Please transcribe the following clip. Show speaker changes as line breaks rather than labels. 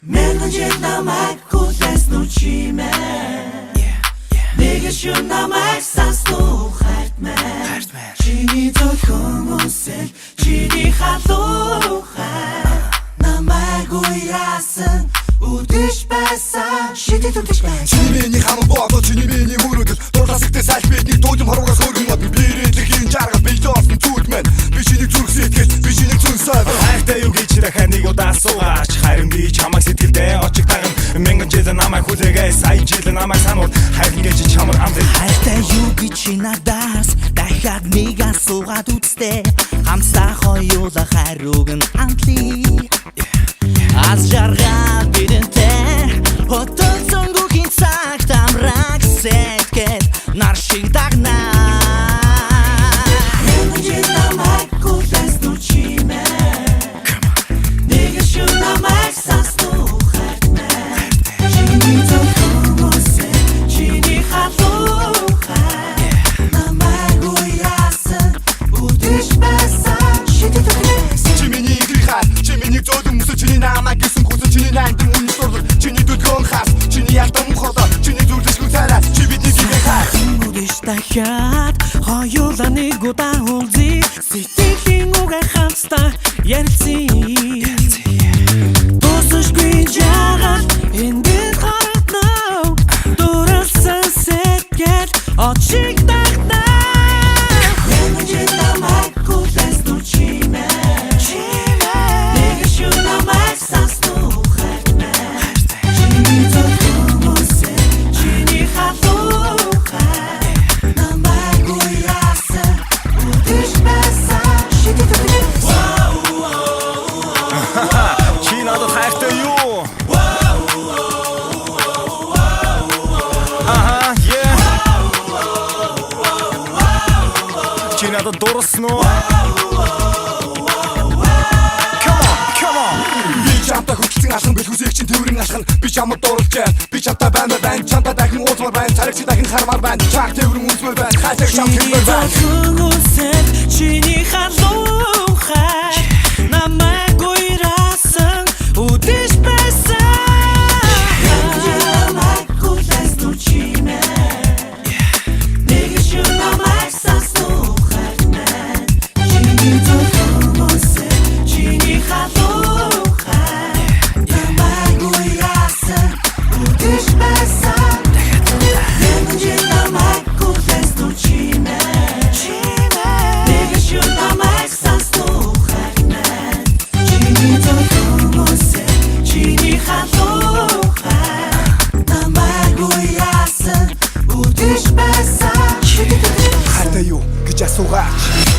Мянган жил намайг хүлээсэн үчимээ Нэг шүү намайг санснуу хайтмаа Чиний зөвхөн үсэл чиний халуухай Намайг уяасан үдэш байсан Шидэд үдэш байсан
Чиний миний хамаг боодо чиний миний мөрөдөл Дурласагтай саль бидний дуудам харугаас хөргөн мод Бирэдлэг хийн жаргал би жоосон зүуд мэн Би чиний зүрх сэтгэл би чиний зүн сайд
Хайртай юу гэж дахиад нэг удаа суугаач Харин би чамайг сэтгэлдээ очиг таган Мянган жил намайг хүлээгээ сая жил намайг санууд Хайрын гэж чамайг амдэ
Хайртай юу гэж чи надаас дахиад нэг асуугаад үзтээ Хамсаа хоёулаа хариуг нь амтлий Аз жаргал бидэнтэй Хотол сонгогийн цагт амраг сэтгээд нар шиг дагнаа
Мянган жил намайг хүлээсэн үчимээ Нэг шүү намайг санснуу хайтмаа Чиний зөвхөн үсэл чиний халуухай Намайг уяасан үдэш байсан Шидэд үдэш
Чи миний грихаар чи миний зөөлөн мөсө чиний намайг гисэн хүсэл чиний найдын үнэн сурлал Чиний дүдгөн хас чиний ятам холоо чиний зүрлэшгүй царай чи бидний гихаар
Үдэш дахиад хоёулаа нэг удаа уулзъя Сэтгэлийн үгээ хамтдаа ярилцъя Дуусахгүй жаргал эндээ харагдана Дурласан сэтгээд очиг дагнаа
Мянган жил намайг хүлээсэн үчимээ Нэг шүү намайг санснуу хайтмаа Чиний зөвхөн үсэл чиний халуухай Намайг уяасан үдэш байсан Шидэд үдэш
Чи надад хайртай юу? Аха, yeah Чи надад дурсан уу? Come on
Би чамтай хөдөлсөн алхан бэлхүсийг чин төврэн алхан Би чамд дурлж байна би чамтай байна чамтай дахин уулзмаар байна цариг чи дахин хармаар байна чаг төврэн үзмээр байна хайртай чам хэлмээр байна
Зөвхөн чиний халуухай намайг уяасан үдэш байсан
Мянган жил намайг хүлээсэн үчимээ Нэг шүү намайг санснуу хайтмаа Чиний зөвхөн үсэл чиний халуухай Намайг уяасан үдэш байсан Мянган жил намайг хүлээсэн үчимээ Нэг шүү намайг санснуу хайтмаа Чиний зөвхөн үсэл чиний халуухай Намайг уяасан үдэш байсан
хайртай юу гэж асуугаач